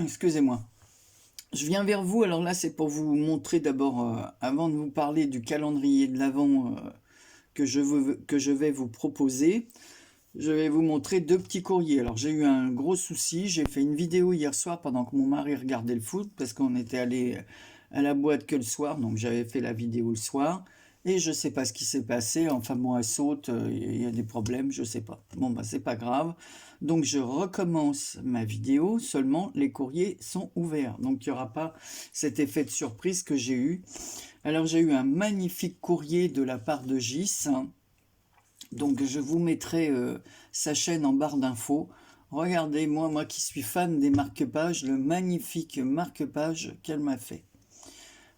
Excusez-moi. Je viens vers vous, alors là c'est pour vous montrer d'abord, avant de vous parler du calendrier de l'Avent que je vais vous proposer, je vais vous montrer deux petits courriers. Alors j'ai eu un gros souci, j'ai fait une vidéo hier soir pendant que mon mari regardait le foot, parce qu'on était allé à la boîte que le soir, donc j'avais fait la vidéo le soir, et je sais pas ce qui s'est passé, enfin bon elle saute, il y a des problèmes, je sais pas. Bon bah c'est pas grave, donc je recommence ma vidéo, seulement les courriers sont ouverts, donc il n'y aura pas cet effet de surprise que j'ai eu. Alors j'ai eu un magnifique courrier de la part de Gis, hein. Donc je vous mettrai sa chaîne en barre d'infos. Regardez, moi qui suis fan des marque-pages, le magnifique marque-page qu'elle m'a fait.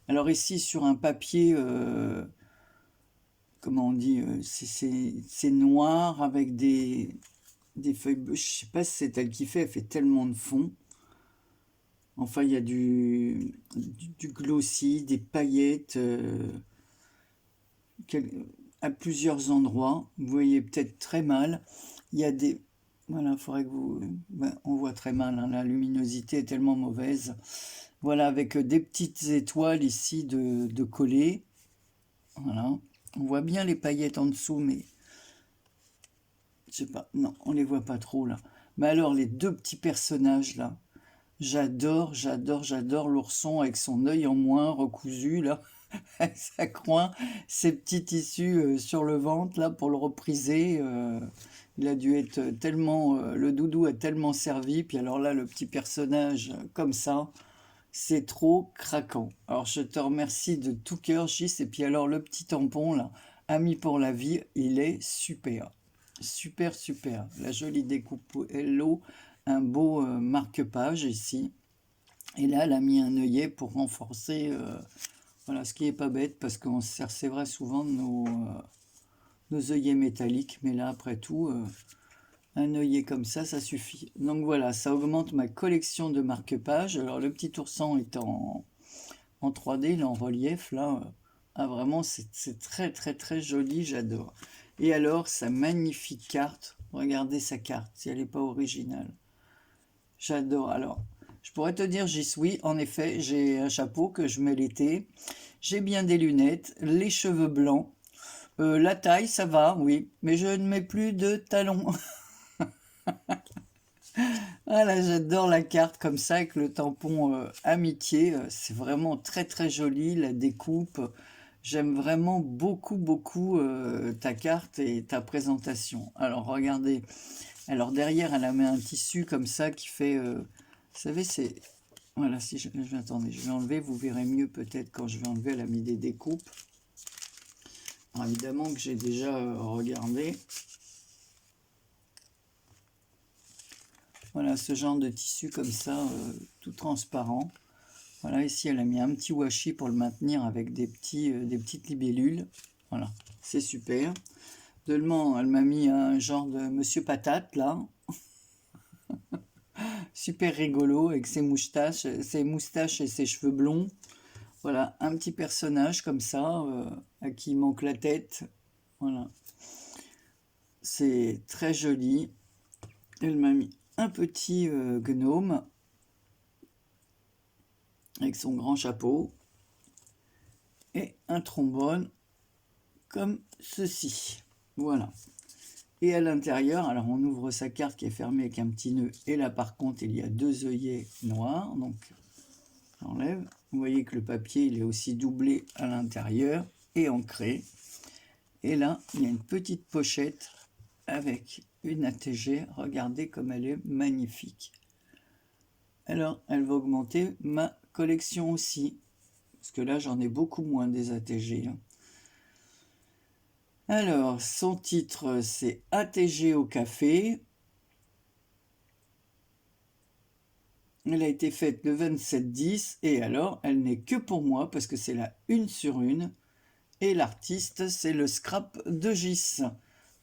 Alors ici sur un papier, comment on dit, c'est noir avec des feuilles, je sais pas si c'est elle qui fait, elle fait tellement de fond. Enfin, il y a du glossy, des paillettes à plusieurs endroits. Vous voyez peut-être très mal. Il y a des... Voilà, il faudrait que vous... Ben, on voit très mal, hein, la luminosité est tellement mauvaise. Voilà, avec des petites étoiles ici de coller. Voilà. On voit bien les paillettes en dessous, mais... Je sais pas, non, on les voit pas trop là. Mais alors, les deux petits personnages là, j'adore l'ourson avec son œil en moins recousu là, avec sa coin, ses petits tissus sur le ventre là pour le repriser. Il a dû être tellement, le doudou a tellement servi. Puis alors là, le petit personnage comme ça, c'est trop craquant. Alors je te remercie de tout cœur, Gis. Et puis alors le petit tampon là, ami pour la vie, il est super. Super, super. La jolie découpe Hello, un beau marque-page ici. Et là, elle a mis un œillet pour renforcer, voilà, ce qui est pas bête parce qu'on se sert, c'est vrai, souvent de nos œillets métalliques. Mais là, après tout, un œillet comme ça suffit. Donc voilà, ça augmente ma collection de marque-pages. Alors le petit ourson est en 3D, il est en relief là. Ah vraiment, c'est très très très joli, j'adore. Et alors, sa magnifique carte, regardez sa carte, si elle n'est pas originale. J'adore. Alors, je pourrais te dire, j'y suis, en effet, j'ai un chapeau que je mets l'été, j'ai bien des lunettes, les cheveux blancs, la taille, ça va, oui, mais je ne mets plus de talons. Ah là, j'adore la carte comme ça avec le tampon amitié. C'est vraiment très très joli, la découpe. J'aime vraiment beaucoup beaucoup ta carte et ta présentation. Alors regardez. Alors derrière, elle a mis un tissu comme ça qui fait... vous savez, c'est... Voilà, si attendez, je vais enlever, vous verrez mieux peut-être quand je vais enlever, elle a mis des découpes. Alors évidemment que j'ai déjà regardé. Voilà, ce genre de tissu comme ça, tout transparent. Voilà, ici elle a mis un petit washi pour le maintenir avec des petites libellules. Voilà, c'est super. Deuxièmement, elle m'a mis un genre de Monsieur Patate là. Super rigolo avec ses moustaches et ses cheveux blonds. Voilà, un petit personnage comme ça, à qui il manque la tête. Voilà, c'est très joli. Elle m'a mis un petit gnome avec son grand chapeau et un trombone comme ceci. Voilà. Et à l'intérieur, alors on ouvre sa carte qui est fermée avec un petit nœud. Et là par contre, il y a deux œillets noirs. Donc j'enlève. Vous voyez que le papier, il est aussi doublé à l'intérieur et ancré. Et là, il y a une petite pochette avec une ATG. Regardez comme elle est magnifique. Alors, elle va augmenter ma collection aussi. Parce que là, j'en ai beaucoup moins des ATG. Alors, son titre, c'est ATG au café. Elle a été faite le 27-10. Et alors, elle n'est que pour moi parce que c'est la 1 sur 1. Et l'artiste, c'est le scrap de Gis.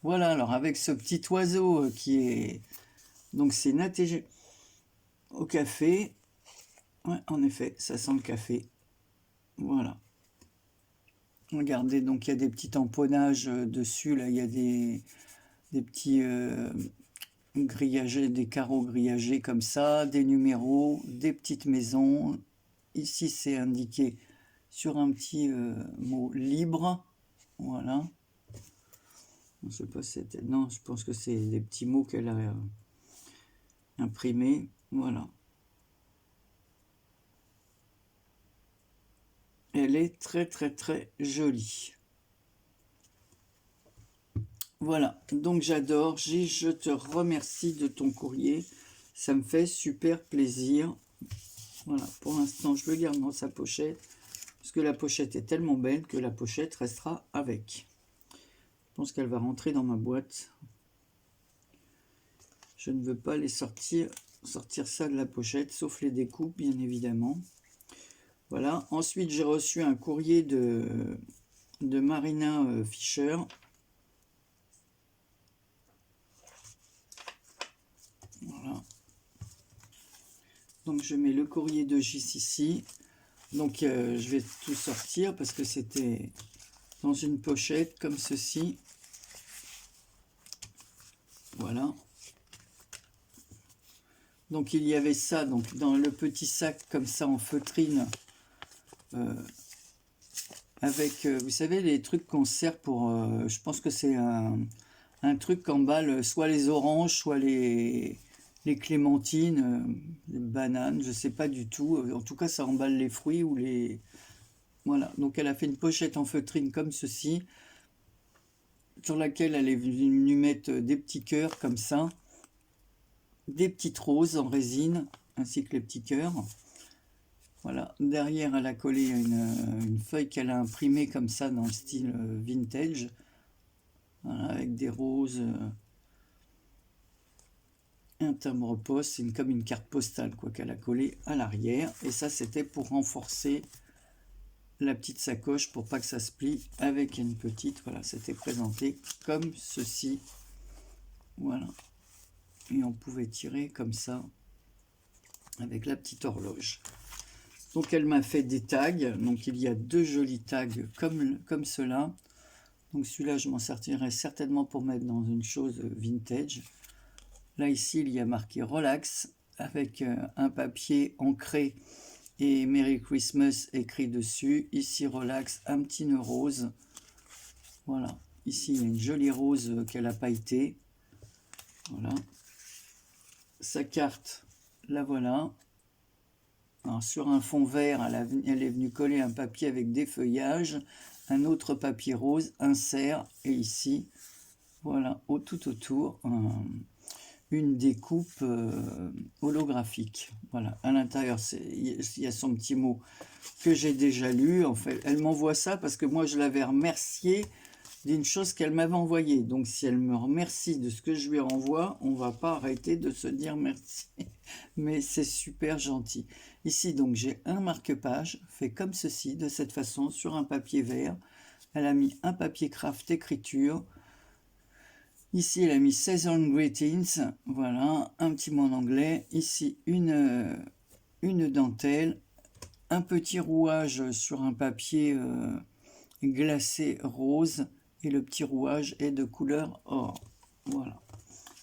Voilà, alors avec ce petit oiseau qui est... Donc c'est une ATG au café. Ouais, en effet, ça sent le café. Voilà. Regardez, donc il y a des petits tamponnages dessus. Là, il y a des petits... grillagés, des carreaux grillagés comme ça, des numéros, des petites maisons. Ici, c'est indiqué sur un petit mot libre. Voilà. Je sais pas si c'était... Non, je pense que c'est des petits mots qu'elle a imprimés. Voilà. Elle est très très très jolie. Voilà, donc j'adore. Je te remercie de ton courrier. Ça me fait super plaisir. Voilà, pour l'instant, je le garde dans sa pochette. Parce que la pochette est tellement belle que la pochette restera avec. Je pense qu'elle va rentrer dans ma boîte. Je ne veux pas les sortir ça de la pochette, sauf les découpes, bien évidemment. Voilà. Ensuite, j'ai reçu un courrier de Marina Fischer. Voilà. Donc, je mets le courrier de JCC. Donc, je vais tout sortir parce que c'était dans une pochette comme ceci. Voilà. Donc, il y avait ça donc dans le petit sac comme ça en feutrine. Avec, vous savez, les trucs qu'on sert pour... je pense que c'est un truc qu'emballe soit les oranges, soit les clémentines, les bananes, je sais pas du tout. En tout cas, ça emballe les fruits ou les... Voilà, donc elle a fait une pochette en feutrine comme ceci, sur laquelle elle est venue mettre des petits cœurs comme ça, des petites roses en résine, ainsi que les petits cœurs. Voilà, derrière elle a collé une feuille qu'elle a imprimée comme ça dans le style vintage, voilà, avec des roses, un timbre-poste, c'est comme une carte postale quoi qu'elle a collée à l'arrière. Et ça c'était pour renforcer la petite sacoche pour pas que ça se plie avec une petite, voilà, c'était présenté comme ceci. Voilà, et on pouvait tirer comme ça avec la petite horloge. Donc elle m'a fait des tags, donc il y a deux jolis tags comme cela. Donc celui-là je m'en servirai certainement pour mettre dans une chose vintage. Là ici il y a marqué relax avec un papier ancré et Merry Christmas écrit dessus. Ici relax, un petit nœud rose. Voilà, ici il y a une jolie rose qu'elle a pailletée. Voilà, sa carte, la voilà. Alors, sur un fond vert, elle est venue coller un papier avec des feuillages, un autre papier rose, un cerf, et ici, voilà, tout autour, une découpe holographique. Voilà, à l'intérieur, il y a son petit mot que j'ai déjà lu. En fait, elle m'envoie ça parce que moi, je l'avais remerciée d'une chose qu'elle m'avait envoyée. Donc, si elle me remercie de ce que je lui renvoie, on va pas arrêter de se dire merci. Mais c'est super gentil. Ici, donc, j'ai un marque-page fait comme ceci, de cette façon, sur un papier vert. Elle a mis un papier craft écriture. Ici, elle a mis Season Greetings. Voilà, un petit mot en anglais. Ici, une dentelle. Un petit rouage sur un papier glacé rose. Et le petit rouage est de couleur or. Voilà.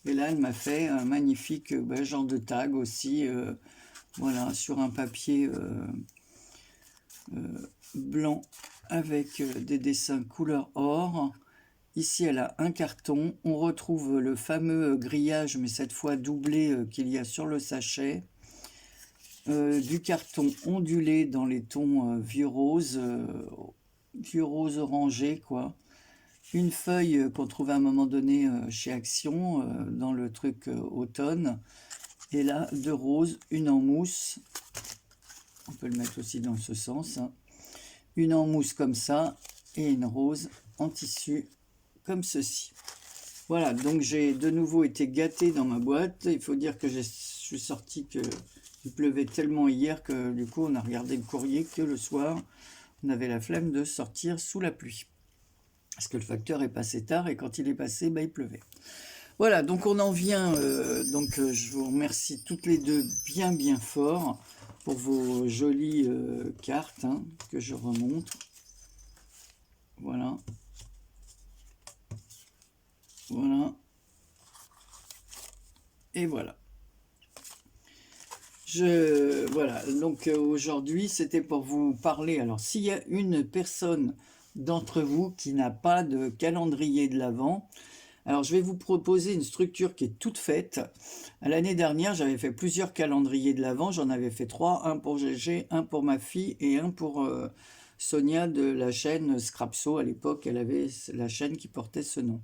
Et là, elle m'a fait un magnifique genre de tag aussi. Voilà, sur un papier blanc avec des dessins couleur or. Ici, elle a un carton. On retrouve le fameux grillage, mais cette fois doublé, qu'il y a sur le sachet. Du carton ondulé dans les tons vieux rose orangé, quoi. Une feuille qu'on trouve à un moment donné chez Action, dans le truc automne. Et là, deux roses, une en mousse. On peut le mettre aussi dans ce sens. Hein. Une en mousse comme ça et une rose en tissu comme ceci. Voilà, donc j'ai de nouveau été gâté dans ma boîte. Il faut dire que je suis sorti il pleuvait tellement hier que du coup on a regardé le courrier que le soir. On avait la flemme de sortir sous la pluie. Parce que le facteur est passé tard et quand il est passé, il pleuvait. Voilà, donc on en vient, je vous remercie toutes les deux bien fort pour vos jolies cartes hein, que je remonte. Voilà. Voilà. Et voilà. Voilà, donc aujourd'hui, c'était pour vous parler. Alors, s'il y a une personne d'entre vous qui n'a pas de calendrier de l'Avent, alors je vais vous proposer une structure qui est toute faite. L'année dernière, j'avais fait plusieurs calendriers de l'Avent. J'en avais fait 3, un pour Gégé, un pour ma fille et un pour Sonia de la chaîne Scrapso. À l'époque, elle avait la chaîne qui portait ce nom.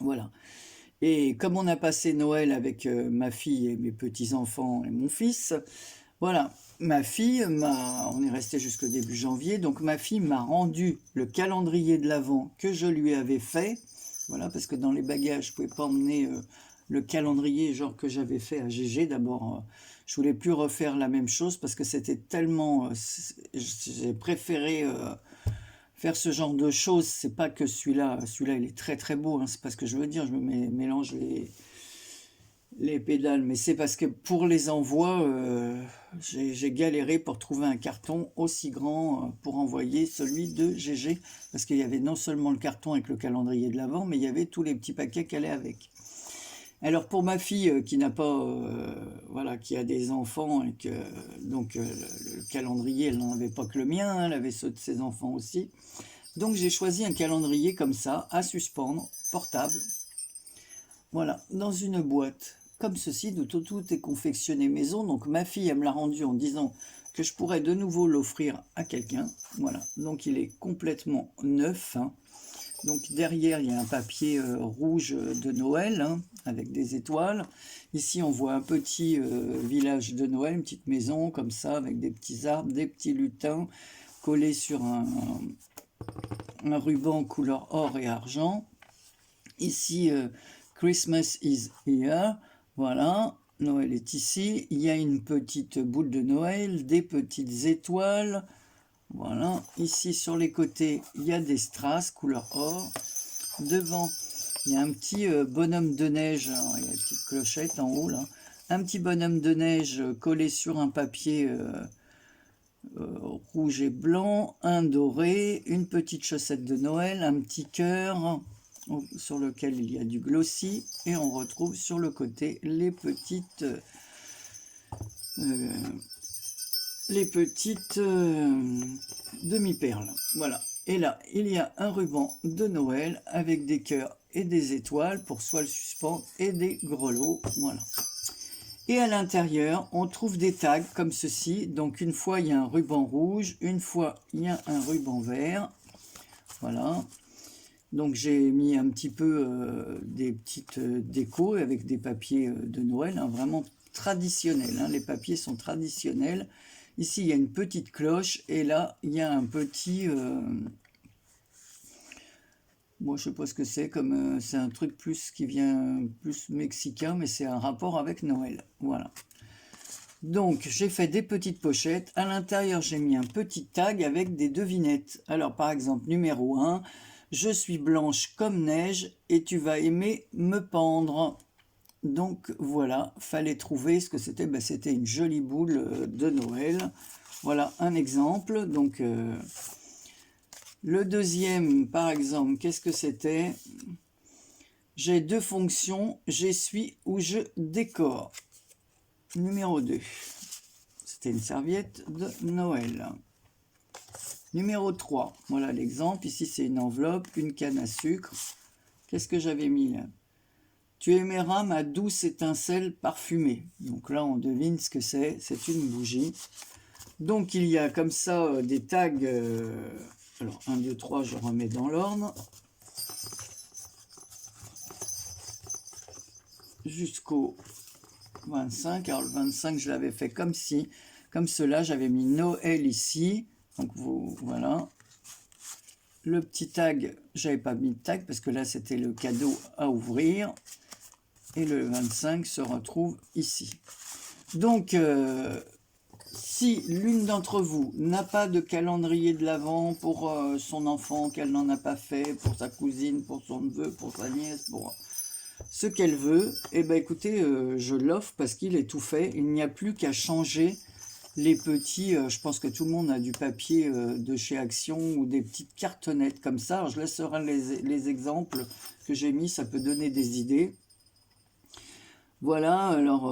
Voilà. Et comme on a passé Noël avec ma fille et mes petits-enfants et mon fils, voilà, ma fille on est resté jusqu'au début janvier, donc ma fille m'a rendu le calendrier de l'Avent que je lui avais fait, voilà, parce que dans les bagages, je ne pouvais pas emmener le calendrier genre que j'avais fait à Gégé. D'abord, je voulais plus refaire la même chose parce que c'était tellement... j'ai préféré... faire ce genre de choses. C'est pas que celui-là il est très très beau, hein, c'est pas ce que je veux dire, je me mélange les pédales, mais c'est parce que pour les envois, j'ai galéré pour trouver un carton aussi grand pour envoyer celui de Gégé, parce qu'il y avait non seulement le carton avec le calendrier de l'Avent, mais il y avait tous les petits paquets qu'elle allaient avec. Alors pour ma fille qui n'a pas, voilà, qui a des enfants et que donc le calendrier, elle n'en avait pas que le mien, hein, elle avait ceux de ses enfants aussi. Donc j'ai choisi un calendrier comme ça, à suspendre, portable. Voilà, dans une boîte comme ceci, tout est confectionné maison. Donc ma fille, elle me l'a rendu en disant que je pourrais de nouveau l'offrir à quelqu'un. Voilà, donc il est complètement neuf, hein. Donc derrière, il y a un papier rouge de Noël, hein, avec des étoiles. Ici, on voit un petit village de Noël, une petite maison comme ça, avec des petits arbres, des petits lutins collés sur un ruban couleur or et argent. Ici, Christmas is here. Voilà, Noël est ici. Il y a une petite boule de Noël, des petites étoiles. Voilà, ici sur les côtés, il y a des strass couleur or. Devant, il y a un petit bonhomme de neige. Alors, il y a une petite clochette en haut là. Un petit bonhomme de neige collé sur un papier rouge et blanc, un doré, une petite chaussette de Noël, un petit cœur sur lequel il y a du glossy, et on retrouve sur le côté les petites demi-perles. Voilà. Et là, il y a un ruban de Noël avec des cœurs et des étoiles pour soit le suspendre et des grelots. Voilà. Et à l'intérieur, on trouve des tags comme ceci. Donc une fois, il y a un ruban rouge, une fois, il y a un ruban vert. Voilà. Donc j'ai mis un petit peu des petites décos avec des papiers de Noël, hein, vraiment traditionnels, hein. Les papiers sont traditionnels. Ici, il y a une petite cloche et là, il y a un petit... Moi, je sais pas ce que c'est, comme c'est un truc plus qui vient plus mexicain, mais c'est un rapport avec Noël. Voilà. Donc, j'ai fait des petites pochettes. À l'intérieur, j'ai mis un petit tag avec des devinettes. Alors, par exemple, numéro 1, je suis blanche comme neige et tu vas aimer me pendre. Donc, voilà, fallait trouver ce que c'était. Ben, c'était une jolie boule de Noël. Voilà un exemple. Donc, le deuxième, par exemple, qu'est-ce que c'était? J'ai deux fonctions, j'essuie ou je décore. Numéro 2, c'était une serviette de Noël. Numéro 3, voilà l'exemple. Ici, c'est une enveloppe, une canne à sucre. Qu'est-ce que j'avais mis là? Tu aimeras ma douce étincelle parfumée. Donc là, on devine ce que c'est. C'est une bougie. Donc, il y a comme ça des tags. Alors, 1, 2, 3, je remets dans l'ordre. Jusqu'au 25. Alors, le 25, je l'avais fait comme cela. J'avais mis Noël ici. Donc, voilà. Le petit tag, j'avais pas mis de tag parce que là, c'était le cadeau à ouvrir. Et le 25 se retrouve ici. Donc, si l'une d'entre vous n'a pas de calendrier de l'Avent pour son enfant, qu'elle n'en a pas fait, pour sa cousine, pour son neveu, pour sa nièce, pour ce qu'elle veut, eh ben écoutez, je l'offre parce qu'il est tout fait. Il n'y a plus qu'à changer les petits, je pense que tout le monde a du papier de chez Action ou des petites cartonnettes comme ça. Alors, je laisserai les exemples que j'ai mis, ça peut donner des idées. Voilà, alors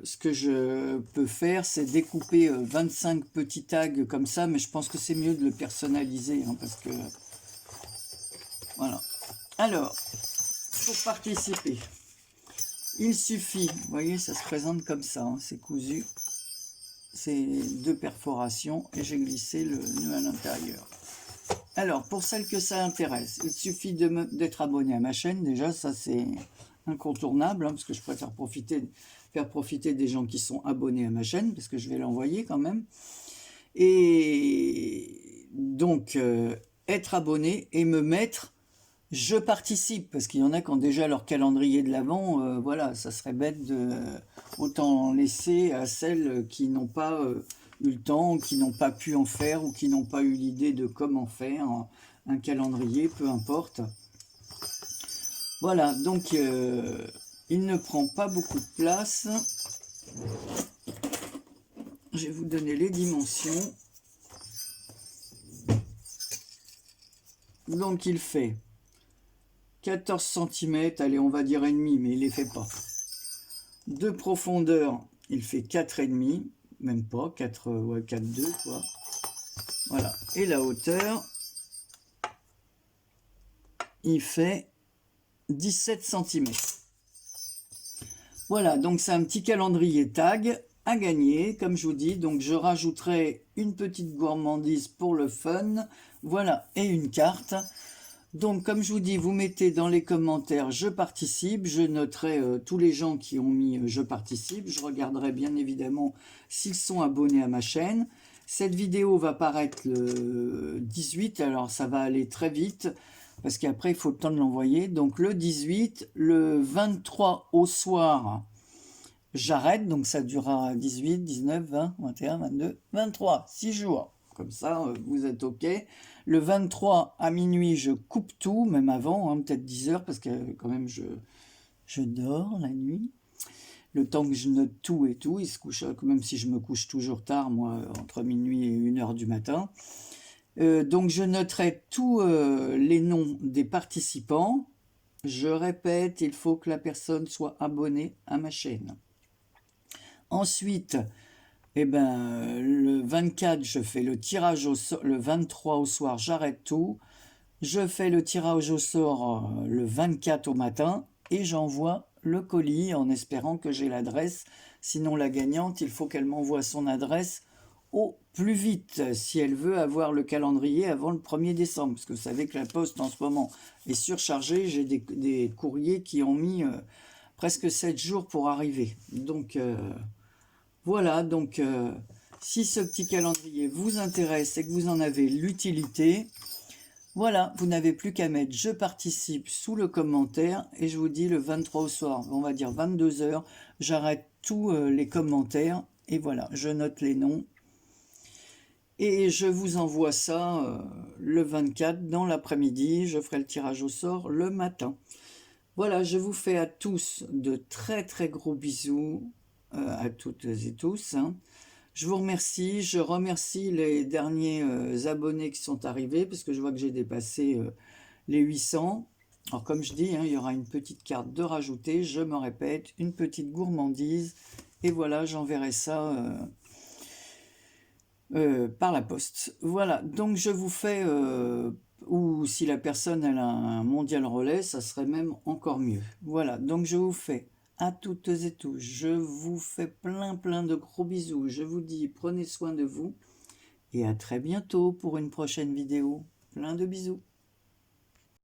ce que je peux faire, c'est découper 25 petits tags comme ça, mais je pense que c'est mieux de le personnaliser, hein, parce que... Voilà. Alors, pour participer, il suffit, vous voyez, ça se présente comme ça, hein, c'est cousu, c'est 2 perforations, et j'ai glissé le nœud à l'intérieur. Alors, pour celles que ça intéresse, il suffit d'être abonné à ma chaîne, déjà, ça c'est incontournable, hein, parce que je préfère faire profiter des gens qui sont abonnés à ma chaîne, parce que je vais l'envoyer quand même. Et donc, être abonné et me mettre « je participe », parce qu'il y en a qui ont déjà leur calendrier de l'Avent, voilà, ça serait bête de autant laisser à celles qui n'ont pas eu le temps, qui n'ont pas pu en faire, ou qui n'ont pas eu l'idée de comment faire un calendrier, peu importe. Voilà, donc il ne prend pas beaucoup de place. Je vais vous donner les dimensions. Donc il fait 14 cm, allez on va dire et demi, mais il les fait pas. De profondeur, il fait 4,5, même pas, 4, ouais, 4,2 quoi. Voilà, et la hauteur, il fait 17 cm. Voilà, donc c'est un petit calendrier tag à gagner, comme je vous dis. Donc je rajouterai une petite gourmandise pour le fun, voilà, et une carte. Donc comme je vous dis, vous mettez dans les commentaires « je participe », je noterai tous les gens qui ont mis « je participe », je regarderai bien évidemment s'ils sont abonnés à ma chaîne. Cette vidéo va paraître le 18, alors ça va aller très vite, parce qu'après il faut le temps de l'envoyer. Donc le 18, le 23 au soir, j'arrête, donc ça durera 18, 19, 20, 21, 22, 23, 6 jours. Comme ça, vous êtes OK. Le 23 à minuit, je coupe tout, même avant, hein, peut-être 10 heures, parce que quand même, je dors la nuit. Le temps que je note tout et tout, il se couche, même si je me couche toujours tard, moi, entre minuit et 1h du matin. Donc, je noterai tous les noms des participants. Je répète, il faut que la personne soit abonnée à ma chaîne. Ensuite, eh ben, le 24, je fais le tirage au sort. Le 23 au soir, j'arrête tout. Je fais le tirage au sort le 24 au matin et j'envoie le colis en espérant que j'ai l'adresse. Sinon, la gagnante, il faut qu'elle m'envoie son adresse au plus vite si elle veut avoir le calendrier avant le 1er décembre. Parce que vous savez que la poste en ce moment est surchargée. J'ai des courriers qui ont mis presque 7 jours pour arriver. Donc... voilà, donc si ce petit calendrier vous intéresse et que vous en avez l'utilité, voilà, vous n'avez plus qu'à mettre « je participe » sous le commentaire et je vous dis le 23 au soir, on va dire 22 h, j'arrête tous les commentaires et voilà, je note les noms et je vous envoie ça le 24 dans l'après-midi, je ferai le tirage au sort le matin. Voilà, je vous fais à tous de très très gros bisous. À toutes et tous. Hein. Je vous remercie, je remercie les derniers abonnés qui sont arrivés, parce que je vois que j'ai dépassé les 800. Alors comme je dis, hein, il y aura une petite carte de rajouter, je me répète, une petite gourmandise, et voilà, j'enverrai ça par la poste. Voilà, donc je vous fais, ou si la personne elle a un mondial relais, ça serait même encore mieux. Voilà, donc je vous fais à toutes et tous, je vous fais plein de gros bisous, je vous dis prenez soin de vous, et à très bientôt pour une prochaine vidéo. Plein de bisous.